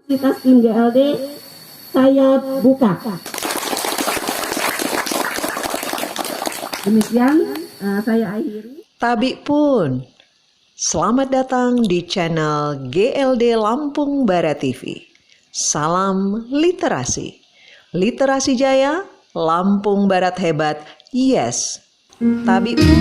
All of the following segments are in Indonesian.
Kapasitas tim GLD saya buka. Demikian saya akhiri. Tabi pun, selamat datang di channel GLD Lampung Barat TV. Salam literasi. Literasi jaya, Lampung Barat hebat, yes. Tabi pun.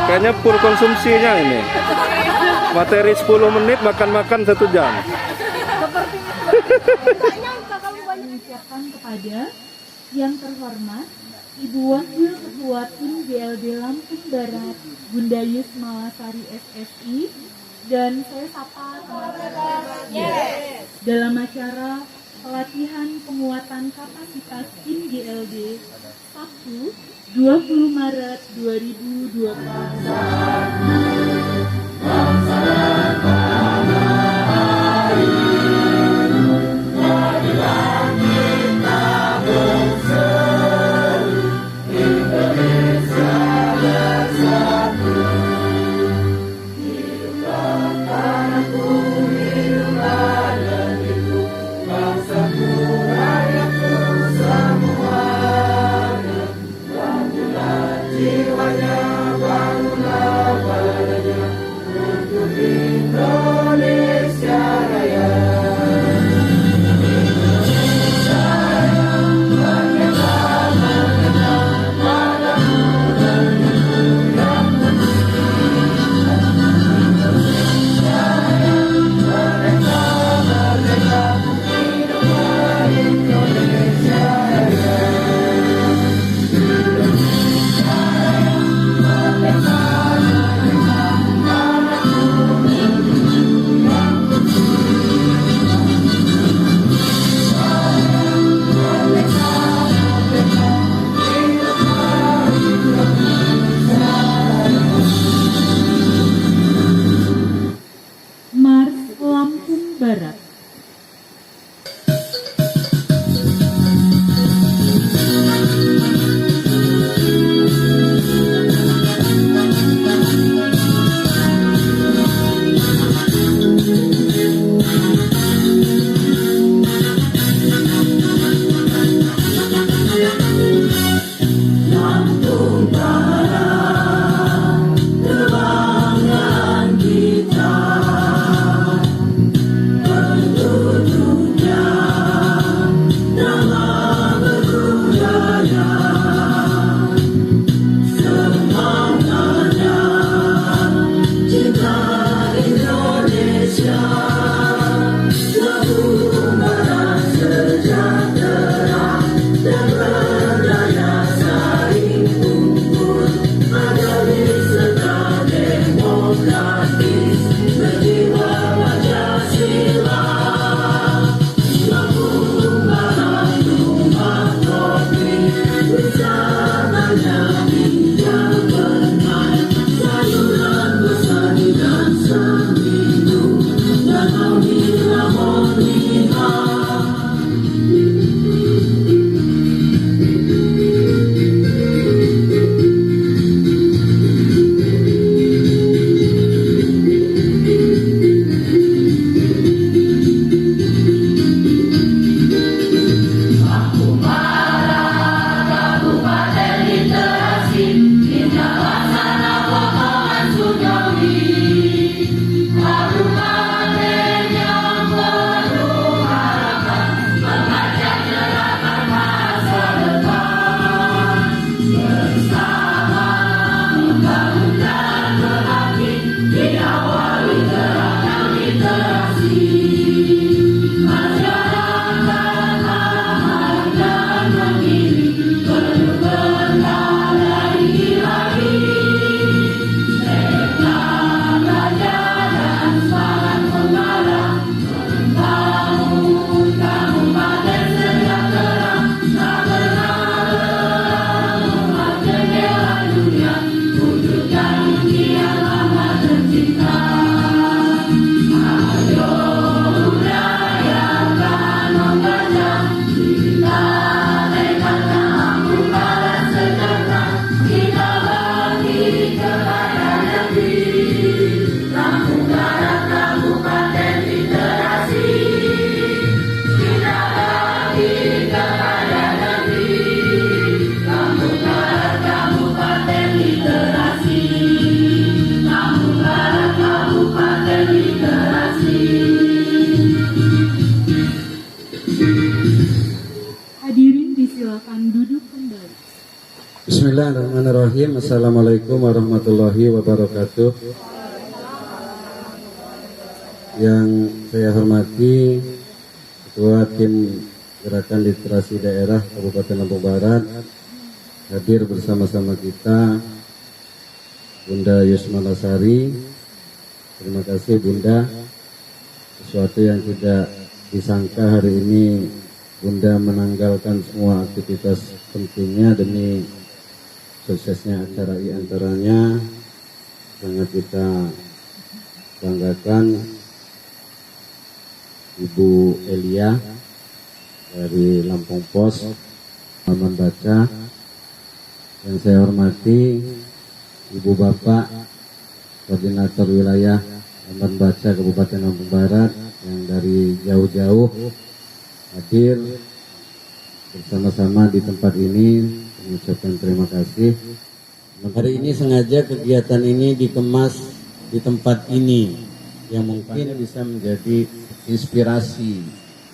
Kayaknya full konsumsinya ini. Materi 10 menit, makan-makan 1 jam. Mengucapkan kepada yang terhormat Ibu Wakil Ketua Tim GLD Lampung Barat, Bunda Yus Malasari SSI, dan saya sapa teman-teman dalam acara pelatihan penguatan kapasitas tim GLD Sabtu 20 Maret 2020. Silakan duduk kembali. Bismillahirrahmanirrahim. Assalamualaikum warahmatullahi wabarakatuh. Yang saya hormati Ketua Tim Gerakan Literasi Daerah Kabupaten Lampung Barat, hadir bersama-sama kita Bunda Yusmalasari. Terima kasih Bunda. Sesuatu yang tidak disangka hari ini Bunda menanggalkan semua aktivitas pentingnya demi suksesnya acara antaranya. Sangat kita banggakan Ibu Elia dari Lampung Pos, Taman Baca. Yang saya hormati Ibu Bapak Koordinator Wilayah Taman Baca Kabupaten Lampung Barat yang dari jauh-jauh hadir bersama-sama di tempat ini, mengucapkan terima kasih. Hari ini sengaja kegiatan ini dikemas di tempat ini yang mungkin bisa menjadi inspirasi,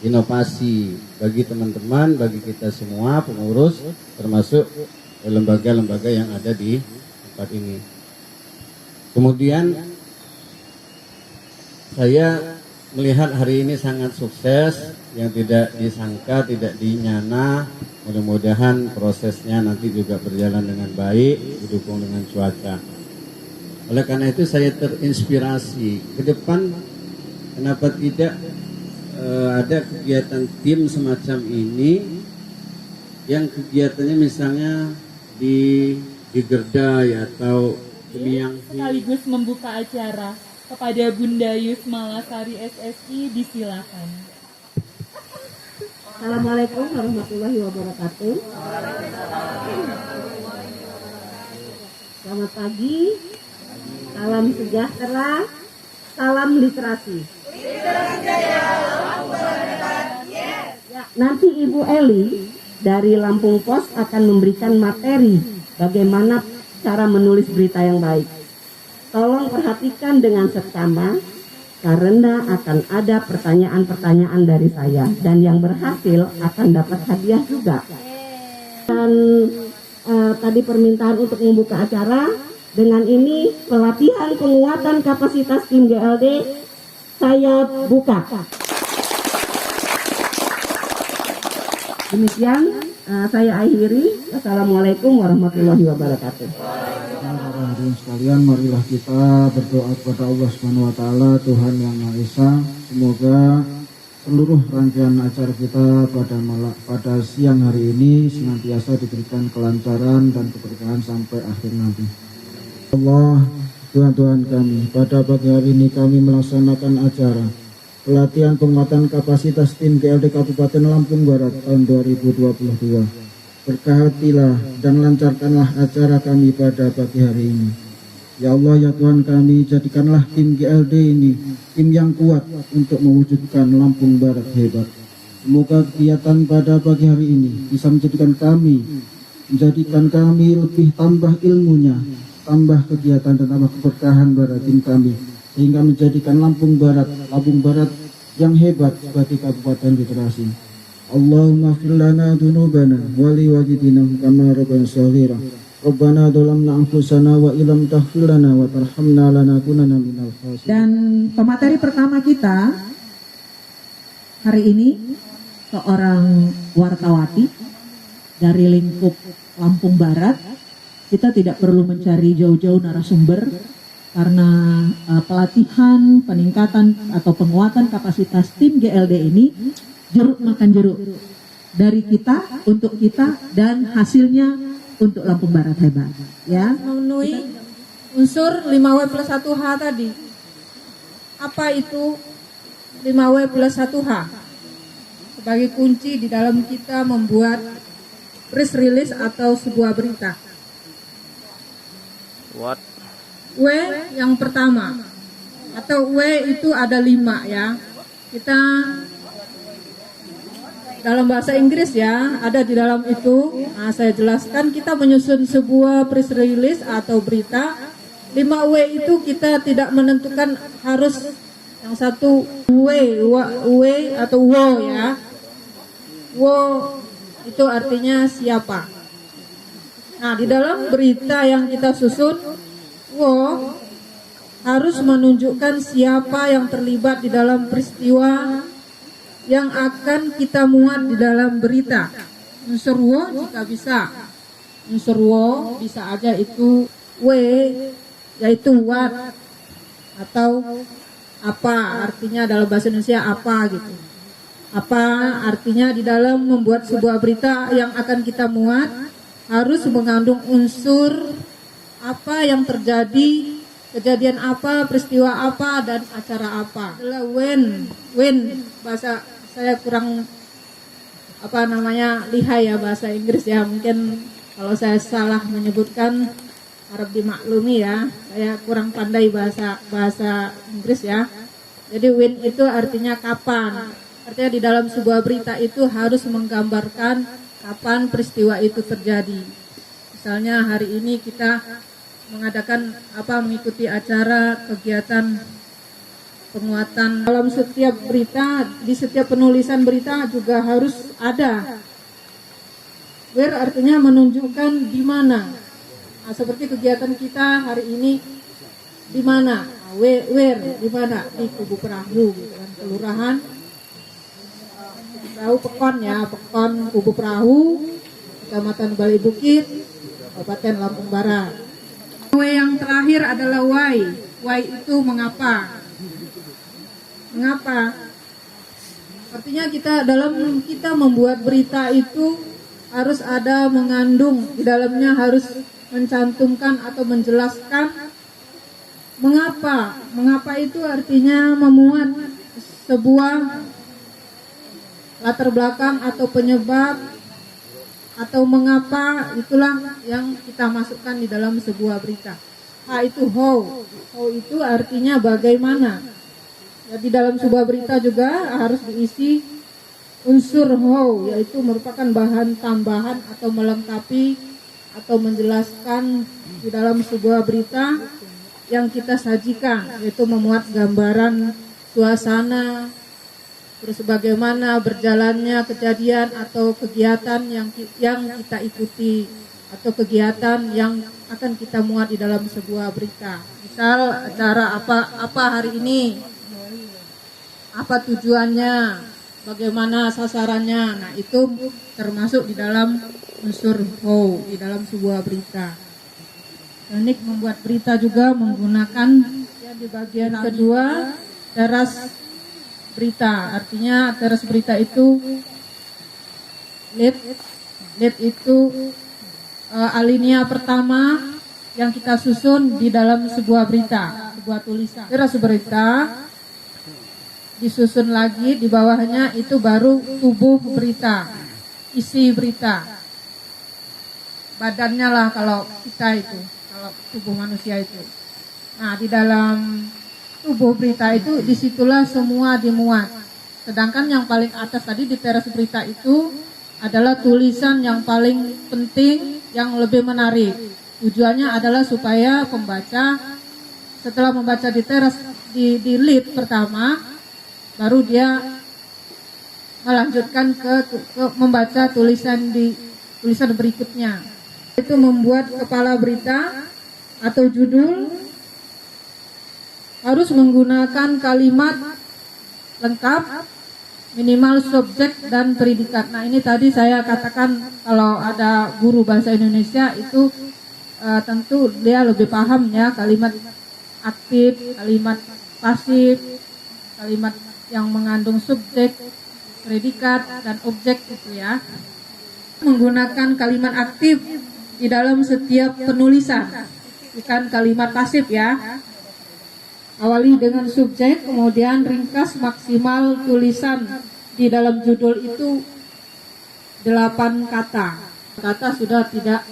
inovasi bagi teman-teman, bagi kita semua pengurus, termasuk lembaga-lembaga yang ada di tempat ini. Kemudian saya melihat hari ini sangat sukses, yang tidak disangka, tidak dinyana. Mudah-mudahan prosesnya nanti juga berjalan dengan baik, didukung dengan cuaca. Oleh karena itu saya terinspirasi ke depan, kenapa tidak ada kegiatan tim semacam ini, yang kegiatannya misalnya di Gerdai atau Kemiang. Sekaligus membuka acara kepada Bunda Yusmalasari SSI, disilakan. Assalamualaikum warahmatullahi wabarakatuh. Selamat pagi, salam sejahtera, salam literasi. Ya, nanti Ibu Eli dari Lampung Pos akan memberikan materi bagaimana cara menulis berita yang baik. Tolong perhatikan dengan seksama, karena akan ada pertanyaan-pertanyaan dari saya, dan yang berhasil akan dapat hadiah juga. Dan tadi permintaan untuk membuka acara, dengan ini pelatihan penguatan kapasitas tim GLD saya buka. Demikian saya akhiri. Assalamualaikum warahmatullahi wabarakatuh. Hadirin sekalian, marilah kita berdoa kepada Allah Subhanahu wa taala, Tuhan yang Maha Esa. Semoga seluruh rangkaian acara kita pada siang hari ini senantiasa diberikan kelancaran dan keberkahan sampai akhir nanti. Allah, Tuhan kami, pada pagi hari ini kami melaksanakan acara pelatihan penguatan kapasitas tim GLD Kabupaten Lampung Barat tahun 2022. Berkahatilah dan lancarkanlah acara kami pada pagi hari ini. Ya Allah, ya Tuhan kami, jadikanlah tim GLD ini tim yang kuat untuk mewujudkan Lampung Barat hebat. Semoga kegiatan pada pagi hari ini bisa menjadikan kami lebih tambah ilmunya, tambah kegiatan dan tambah keberkahan pada tim kami, sehingga menjadikan Lampung Barat yang hebat sebagai kabupaten literasi. Allahumma fir lana dunubana wa liwalidina kama rabbana shaghira. Rabbana dhalamna anfusana wa illam taghfir lana wa tarhamna lanakunanna minal khasirin. Dan pemateri pertama kita hari ini seorang wartawati dari lingkup Lampung Barat. Kita tidak perlu mencari jauh-jauh narasumber karena pelatihan, peningkatan atau penguatan kapasitas tim GLD ini jeruk makan jeruk dari kita untuk kita dan hasilnya untuk Lampung Barat hebat, ya. Memenuhi unsur 5W plus 1H tadi. Apa itu 5W plus 1H? Sebagai kunci di dalam kita membuat press release atau sebuah berita. What? W yang pertama, atau W itu ada 5 ya. Kita dalam bahasa Inggris ya, ada di dalam itu. Nah, saya jelaskan, kita menyusun sebuah press release atau berita. 5W itu kita tidak menentukan harus yang satu W atau wo ya. Wo itu artinya siapa. Nah, di dalam berita yang kita susun, harus menunjukkan siapa yang terlibat di dalam peristiwa yang akan kita muat di dalam berita. Unsur wo jika bisa. Unsur wo bisa aja itu yaitu what atau apa, artinya dalam bahasa Indonesia apa gitu. Apa artinya di dalam membuat sebuah berita yang akan kita muat harus mengandung unsur apa yang terjadi, kejadian apa, peristiwa apa, dan acara apa. Adalah when bahasa saya kurang lihai ya bahasa Inggris ya, mungkin kalau saya salah menyebutkan harap dimaklumi ya, saya kurang pandai bahasa Inggris ya. Jadi when itu artinya kapan, artinya di dalam sebuah berita itu harus menggambarkan kapan peristiwa itu terjadi. Misalnya hari ini kita mengikuti acara kegiatan penguatan. Dalam setiap berita, di setiap penulisan berita juga harus ada where, artinya menunjukkan di mana. Nah, seperti kegiatan kita hari ini di mana? Nah, where di mana? Di Kubu Perahu gitu kan, kelurahan Perahu Pekon ya, Pekon Kubu Perahu, Kecamatan Bali Bukit, Kabupaten Lampung Barat. Yang terakhir adalah why. Why itu mengapa? Mengapa? Artinya kita membuat berita itu harus ada mengandung, di dalamnya harus mencantumkan atau menjelaskan mengapa. Mengapa itu artinya memuat sebuah latar belakang atau penyebab, atau mengapa, itulah yang kita masukkan di dalam sebuah berita. Itu how. How itu artinya bagaimana. Ya, di dalam sebuah berita juga harus diisi unsur how, yaitu merupakan bahan tambahan atau melengkapi atau menjelaskan di dalam sebuah berita yang kita sajikan, yaitu memuat gambaran suasana, terus bagaimana berjalannya kejadian atau kegiatan yang kita ikuti, atau kegiatan yang akan kita muat di dalam sebuah berita. Misal acara apa hari ini, apa tujuannya, bagaimana sasarannya. Nah, itu termasuk di dalam unsur how di dalam sebuah berita. Teknik membuat berita juga menggunakan yang di bagian kedua teras berita. Artinya teras berita itu lead itu alinea pertama yang kita susun di dalam sebuah berita, sebuah tulisan. Teras berita disusun lagi, di bawahnya itu baru tubuh berita, isi berita, badannya lah kalau kita itu, kalau tubuh manusia itu. Nah, di dalam tubuh berita itu disitulah semua dimuat. Sedangkan yang paling atas tadi di teras berita itu adalah tulisan yang paling penting, yang lebih menarik. Tujuannya adalah supaya pembaca setelah membaca di teras di lead pertama, baru dia melanjutkan ke membaca tulisan berikutnya. Itu membuat kepala berita atau judul harus menggunakan kalimat lengkap, minimal subjek dan predikat. Nah, ini tadi saya katakan kalau ada guru bahasa Indonesia itu tentu dia lebih paham ya, kalimat aktif, kalimat pasif, kalimat yang mengandung subjek, predikat, dan objek gitu ya. Menggunakan kalimat aktif di dalam setiap penulisan, bukan kalimat pasif ya. Awali dengan subjek, kemudian ringkas maksimal tulisan di dalam judul itu 8 kata. Kata sudah tidak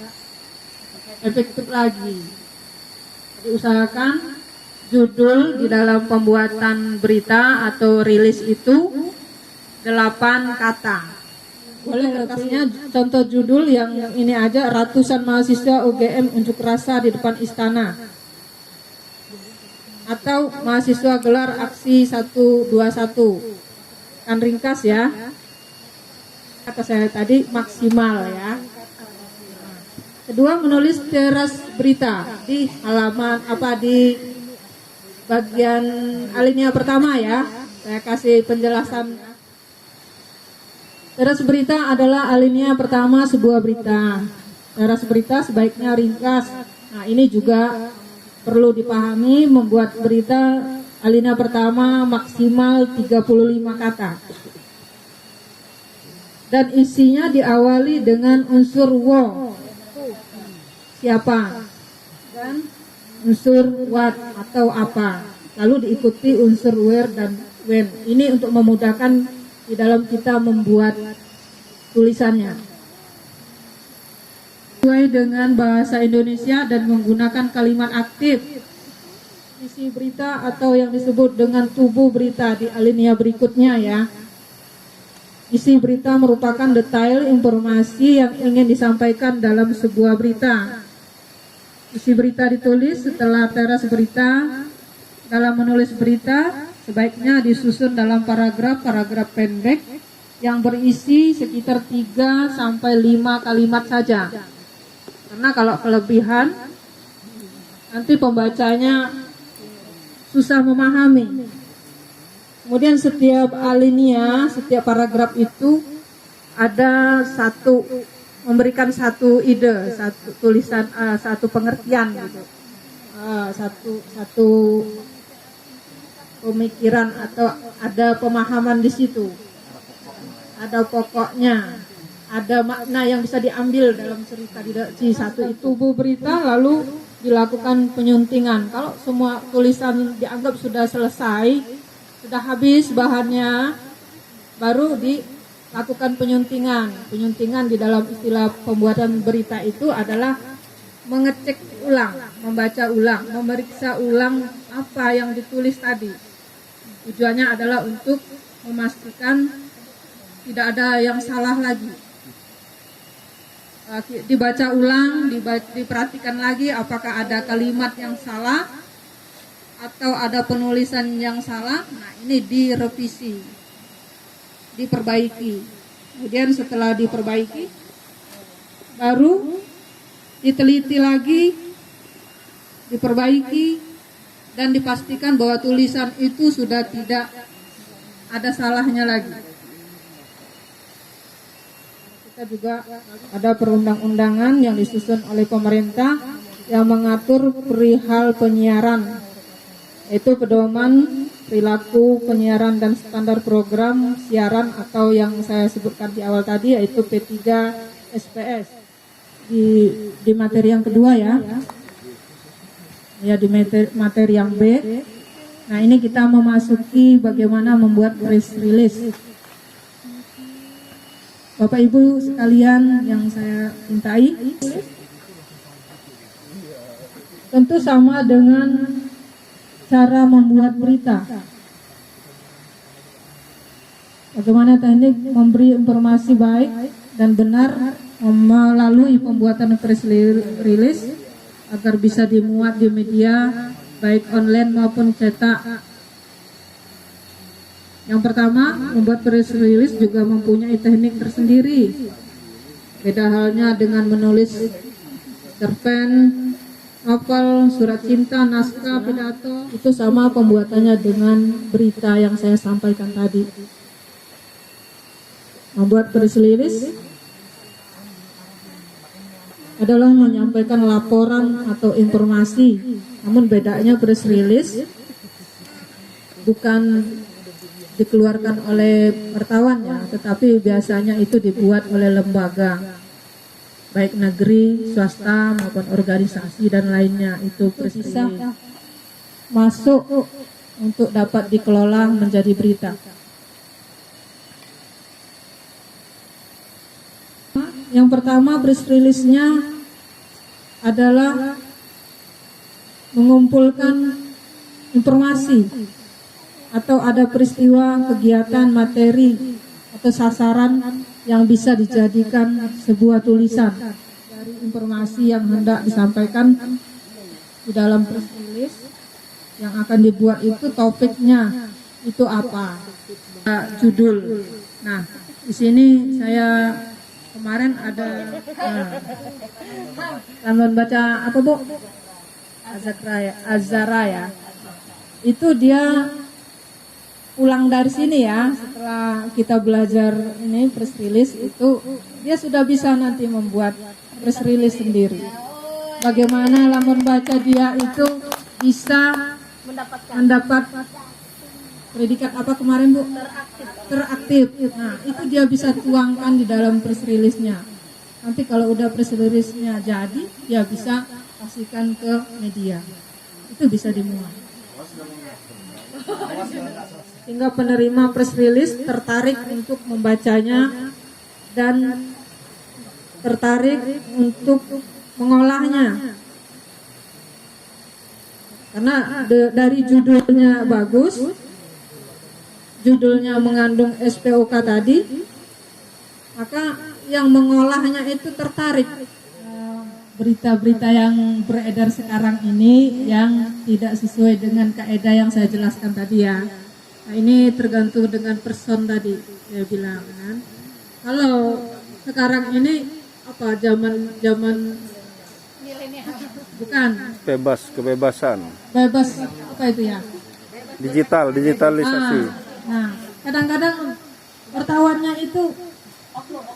efektif lagi. Jadi usahakan judul di dalam pembuatan berita atau rilis itu 8 kata. Boleh kertasnya contoh judul yang ini aja, ratusan mahasiswa UGM unjuk rasa di depan istana. Atau mahasiswa gelar aksi 121. Kan ringkas ya. kata saya tadi maksimal ya. Kedua, menulis teras berita di halaman di bagian alinea pertama ya. Saya kasih penjelasan. Teras berita adalah alinea pertama sebuah berita. Teras berita sebaiknya ringkas. Nah, ini juga perlu dipahami, membuat berita alinea pertama maksimal 35 kata. Dan isinya diawali dengan unsur wo, siapa, dan unsur what atau apa. Lalu diikuti unsur where dan when. Ini untuk memudahkan di dalam kita membuat tulisannya. Sesuai dengan bahasa Indonesia dan menggunakan kalimat aktif. Isi berita atau yang disebut dengan tubuh berita di alinea berikutnya ya. Isi berita merupakan detail informasi yang ingin disampaikan dalam sebuah berita. Isi berita ditulis setelah teras berita. Dalam menulis berita, sebaiknya disusun dalam paragraf pendek yang berisi sekitar 3 sampai 5 kalimat saja. Karena kalau kelebihan, nanti pembacanya susah memahami. Kemudian setiap alinea, setiap paragraf itu ada memberikan satu ide, satu tulisan, satu pengertian gitu. Satu pemikiran atau ada pemahaman di situ. Ada pokoknya, ada makna yang bisa diambil dalam cerita di satu itu. Tubuh berita lalu dilakukan penyuntingan. Kalau semua tulisan dianggap sudah selesai, sudah habis bahannya, baru dilakukan penyuntingan. Penyuntingan di dalam istilah pembuatan berita itu adalah mengecek ulang, membaca ulang, memeriksa ulang apa yang ditulis tadi. Tujuannya adalah untuk memastikan tidak ada yang salah lagi. Dibaca ulang, diperhatikan lagi apakah ada kalimat yang salah atau ada penulisan yang salah. Nah, ini direvisi, diperbaiki. Kemudian setelah diperbaiki, baru diteliti lagi, diperbaiki, dan dipastikan bahwa tulisan itu sudah tidak ada salahnya lagi. Kita juga ada perundang-undangan yang disusun oleh pemerintah yang mengatur perihal penyiaran, yaitu pedoman perilaku penyiaran dan standar program siaran atau yang saya sebutkan di awal tadi, yaitu P3 SPS. Di materi yang kedua ya, di materi yang B. Nah, ini kita memasuki bagaimana membuat press release. Bapak Ibu sekalian yang saya cintai, tentu sama dengan cara membuat berita. Bagaimana teknik memberi informasi baik dan benar melalui pembuatan press release agar bisa dimuat di media baik online maupun cetak. Yang pertama, membuat press release juga mempunyai teknik tersendiri. Beda halnya dengan menulis cerpen, novel, surat cinta, naskah, pidato. Itu sama pembuatannya dengan berita yang saya sampaikan tadi. Membuat press release adalah menyampaikan laporan atau informasi. Namun bedanya press release bukan dikeluarkan oleh wartawan ya, tetapi biasanya itu dibuat oleh lembaga baik negeri, swasta maupun organisasi dan lainnya. Itu bisa masuk untuk dapat dikelola menjadi berita. Yang pertama, press release-nya adalah mengumpulkan informasi atau ada peristiwa, kegiatan, materi atau sasaran yang bisa dijadikan sebuah tulisan dari informasi yang hendak disampaikan di dalam press release. Yang akan dibuat itu topiknya itu apa, judul. Nah, di sini saya kemarin ada Lambon baca apa Bu? Azara ya. Itu dia pulang dari sini ya, setelah kita belajar ini press release itu dia sudah bisa nanti membuat press release sendiri. Bagaimana Lambon baca dia itu bisa mendapat predikat apa kemarin Bu? Teraktif. Nah, itu dia bisa tuangkan di dalam press release-nya. Nanti kalau udah press release-nya jadi, dia bisa kasihkan ke media. Itu bisa dimuat. Sehingga penerima press release tertarik untuk membacanya dan tertarik untuk mengolahnya. Karena dari judulnya bagus, judulnya mengandung SPOK tadi, maka yang mengolahnya itu tertarik. Berita-berita yang beredar sekarang ini yang tidak sesuai dengan kaidah yang saya jelaskan tadi ya. Nah, ini tergantung dengan person tadi saya bilang kan. Kalau sekarang ini apa zaman bukan kebebasan bebas apa itu ya? digitalisasi. Nah, kadang-kadang wartawannya itu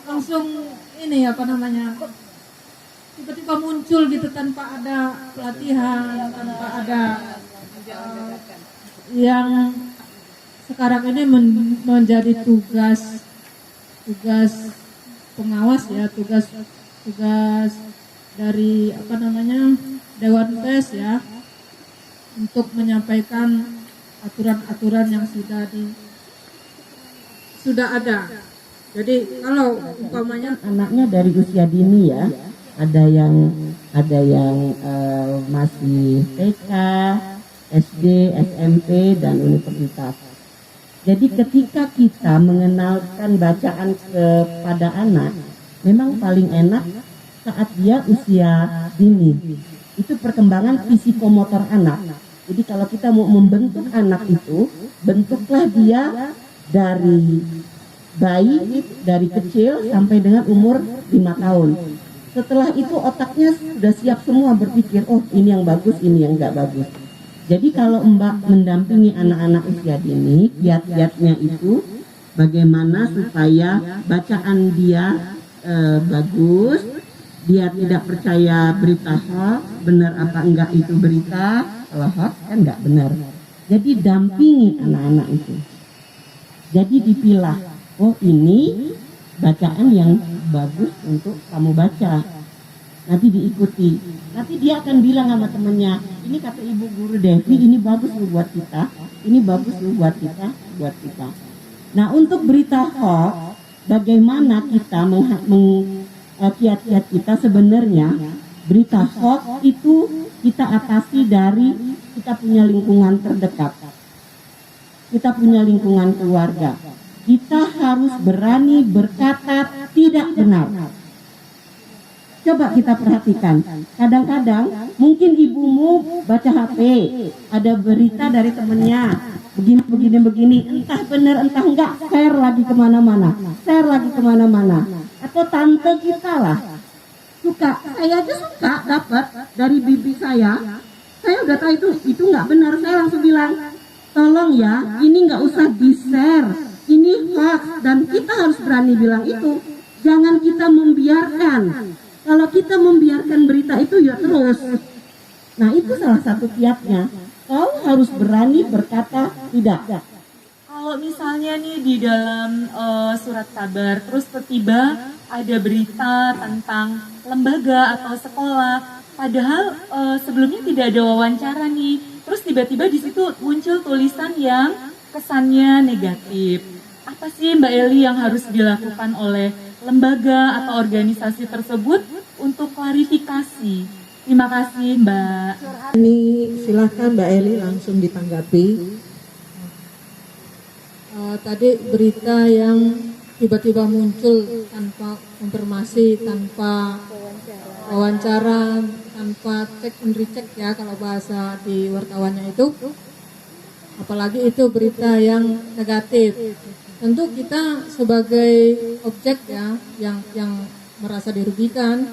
langsung ini apa namanya? Tiba-tiba muncul gitu tanpa ada pelatihan, tanpa ada yang sekarang ini menjadi tugas pengawas ya, tugas dari apa namanya Dewan Pers ya, untuk menyampaikan aturan-aturan yang sudah ada. Jadi kalau umpamanya Anaknya dari usia dini ya, ada yang masih TK, SD, SMP dan universitas. Jadi ketika kita mengenalkan bacaan kepada anak, memang paling enak saat dia usia dini. Itu perkembangan fisikomotor anak. Jadi kalau kita mau membentuk anak itu, bentuklah dia dari bayi, dari kecil sampai dengan umur 5 tahun. Setelah itu otaknya sudah siap semua berpikir, oh ini yang bagus, ini yang enggak bagus. Jadi kalau Mbak mendampingi anak-anak usia dini, kiat-kiatnya itu bagaimana supaya bacaan dia bagus, dia tidak percaya berita hoax, benar apa enggak itu berita, kalau hoax kan enggak benar. Jadi dampingi anak-anak itu. Jadi dipilah, oh ini bacaan yang bagus untuk kamu baca. Nanti diikuti. Nanti dia akan bilang sama temennya, ini kata ibu guru Devi, ini bagus lu buat kita, ini bagus lu buat kita. Nah untuk berita hoax, bagaimana kita kiat-kiat kita sebenarnya berita hoax itu kita atasi dari kita punya lingkungan terdekat, kita punya lingkungan keluarga. Kita harus berani berkata tidak benar. Coba kita perhatikan, kadang-kadang mungkin ibumu baca HP, ada berita dari temennya, begini, entah benar entah enggak, share lagi kemana-mana. Atau tante kita lah, saya aja suka dapat dari bibi saya udah tahu itu enggak benar, saya langsung bilang, tolong ya, ini enggak usah di-share, ini hoax, dan kita harus berani bilang itu, jangan kita membiarkan. Kalau kita membiarkan berita itu ya terus. Nah itu salah satu kiatnya. Kau harus berani berkata tidak. Kalau misalnya nih di dalam surat kabar terus tiba ada berita tentang lembaga atau sekolah, padahal sebelumnya tidak ada wawancara nih. Terus tiba-tiba di situ muncul tulisan yang kesannya negatif. Apa sih Mbak Eli yang harus dilakukan oleh lembaga atau organisasi tersebut untuk klarifikasi? Terima kasih Mbak. ini silahkan Mbak Eli langsung ditanggapi. Tadi berita yang tiba-tiba muncul tanpa konfirmasi, tanpa wawancara, tanpa cek and recheck ya kalau bahasa di wartawannya itu. Apalagi itu berita yang negatif. Tentu kita sebagai objek ya yang merasa dirugikan,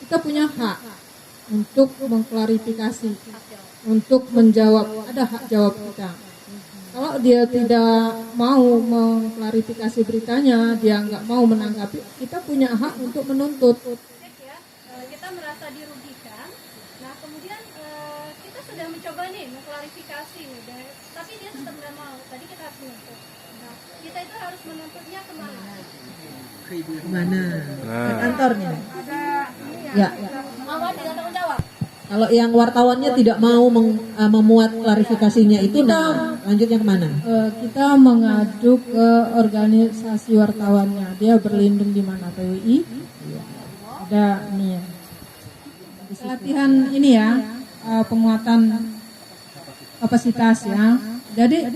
kita punya hak untuk mengklarifikasi, untuk menjawab, ada hak jawab kita. Kalau dia tidak mau mengklarifikasi beritanya, dia nggak mau menanggapi, kita punya hak untuk menuntut. Kita merasa dirugikan. Nah kemudian kita sudah mencoba nih mengklarifikasi nih, tapi dia tetap nggak mau. Tadi kita harus menuntut. Nah kita itu harus menuntutnya kemana? Kemana? Ke Nah, kantornya. Ya. Mawar tidak tanggung jawab. Kalau yang wartawannya tidak mau memuat klarifikasinya itu, nah lanjutnya kemana? Kita mengadu ke organisasi wartawannya. Dia berlindung di mana? PWI. Ada nih ya. Pelatihan ini ya, penguatan kapasitas ya. Jadi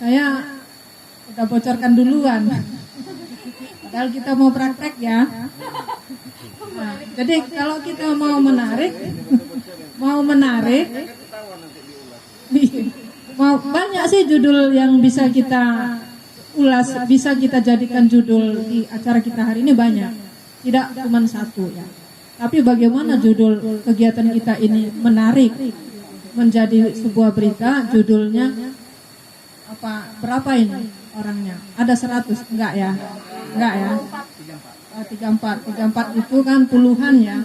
saya udah bocorkan duluan. Padahal kita mau praktek ya. Nah, jadi kalau kita mau menarik, mau banyak sih judul yang bisa kita ulas, bisa kita jadikan judul di acara kita hari ini banyak. Tidak cuma satu ya. Tapi bagaimana judul kegiatan kita ini menarik menjadi sebuah berita, judulnya apa? Berapa ini orangnya? Ada 100? Enggak ya? Enggak ya? 34 itu kan puluhan ya,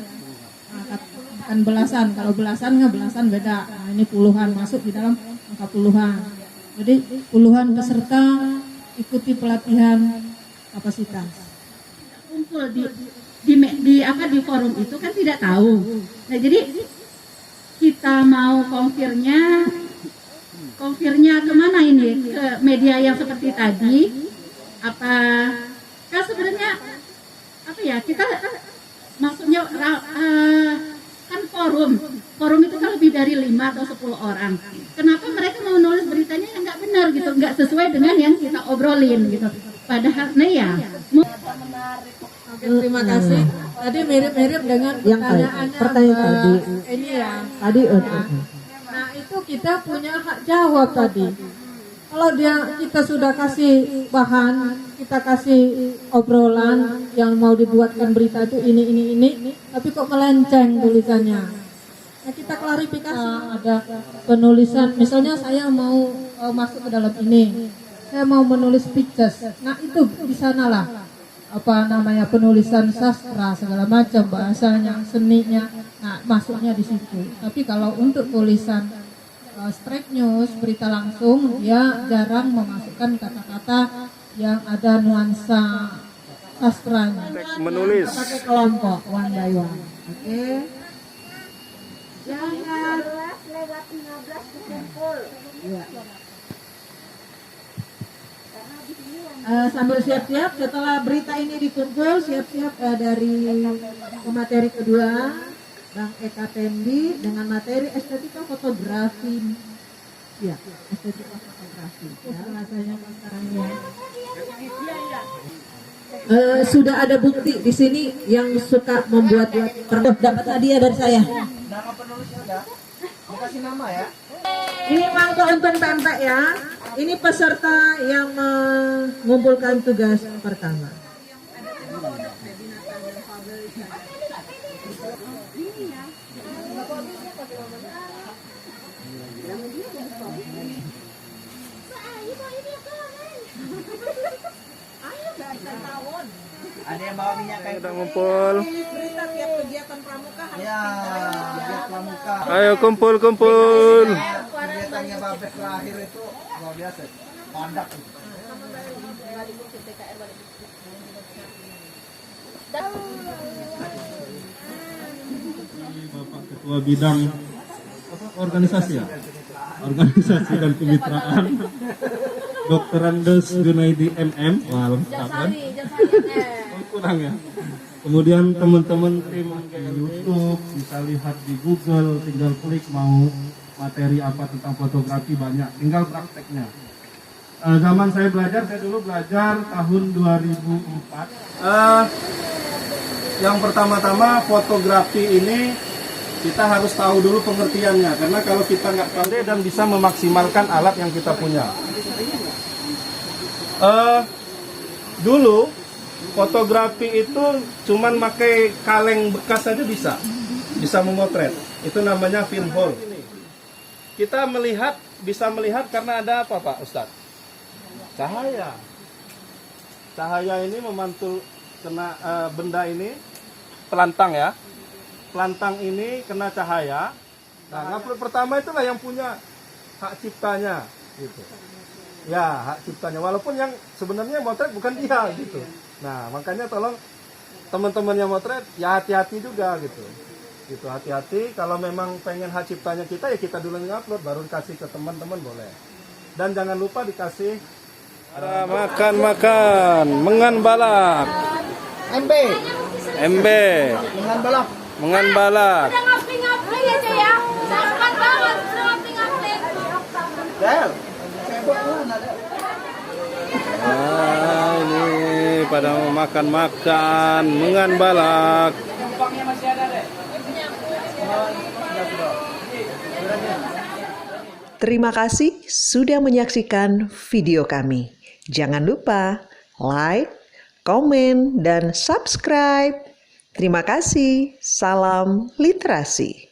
bukan belasan. Kalau belasan beda. Nah, ini puluhan, masuk di dalam angka puluhan. Jadi puluhan peserta ikuti pelatihan kapasitas. Kumpul di forum itu kan tidak tahu. Nah jadi kita mau konfirnya kemana ini? Ke media yang seperti tadi? Apa kan sebenarnya apa ya, kita maksudnya kan forum itu kan lebih dari 5 atau 10 orang. Kenapa mereka mau nulis beritanya yang nggak benar gitu, nggak sesuai dengan yang kita obrolin gitu. Padahal ya Terima kasih. Tadi mirip-mirip dengan pertanyaan tadi. Ini ya. Tadi Nah itu kita punya hak jawab tadi. Kalau kita sudah kasih bahan, kita kasih obrolan yang mau dibuatkan berita itu ini, tapi kok melenceng tulisannya. Nah kita klarifikasi, ada penulisan, misalnya saya mau masuk ke dalam ini, saya mau menulis pictures. Nah itu di sanalah apa namanya penulisan sastra segala macam, bahasanya, seninya, nah masuknya di situ. Tapi kalau untuk tulisan straight news, berita langsung, dia jarang memasukkan kata-kata yang ada nuansa sastranya. teks menulis. pakai kelompok one by one. Oke. Jangan lewat 15 kumpul. Iya. Sambil siap-siap setelah berita ini dikumpul, siap-siap dari pemateri kedua Bang Eka Tendi dengan materi estetika fotografi. Ya, estetika fotografi. Ya, rasanya sekarang ya. Sudah ada bukti di sini yang suka membuat dapat hadiah dari saya. Nama penulisnya udah? Dikasih nama ya? Ini mangkok untuk pempek ya. Ini peserta yang mengumpulkan tugas pertama. Ada yang bawa minyak kayu? Udah ngumpul. Berita tiap kegiatan pramuka. Ya, biar pramuka. Ayo kumpul. Kegiatannya Babes terakhir itu luar biasa. Padat. Bapak Ketua Bidang organisasi ya? Organisasi dan kemitraan Dr. Andes Junaidi MM. Wah, lengkap kan? Kurang ya. Kemudian teman-teman tim YouTube bisa lihat di Google, tinggal klik mau materi apa tentang fotografi banyak, tinggal prakteknya. Zaman saya dulu belajar tahun 2004. Yang pertama-tama fotografi ini kita harus tahu dulu pengertiannya, karena kalau kita nggak pandai dan bisa memaksimalkan alat yang kita punya. Dulu fotografi itu cuman pakai kaleng bekas saja bisa memotret. Itu namanya film roll. Kita bisa melihat karena ada apa Pak Ustadz? Cahaya. Cahaya ini memantul kena benda ini, pelantang ya. Pelantang ini kena cahaya. Nah, ngupload pertama itulah yang punya hak ciptanya gitu. Ya, hak ciptanya. Walaupun yang sebenarnya motret bukan dia gitu. Nah, makanya tolong teman-teman yang motret ya hati-hati juga gitu. Gitu, hati-hati. Kalau memang pengen hak ciptanya kita, ya kita dulu ngupload, baru dikasih ke teman-teman boleh. Dan jangan lupa dikasih makan mengan balak. MB. Mengan balak. Udah ngapling aja ya. Sarapan banget, udah ngapling. Nah, ini pada mau makan mengan balak. Terima kasih sudah menyaksikan video kami. Jangan lupa like, komen, dan subscribe. Terima kasih. Salam literasi.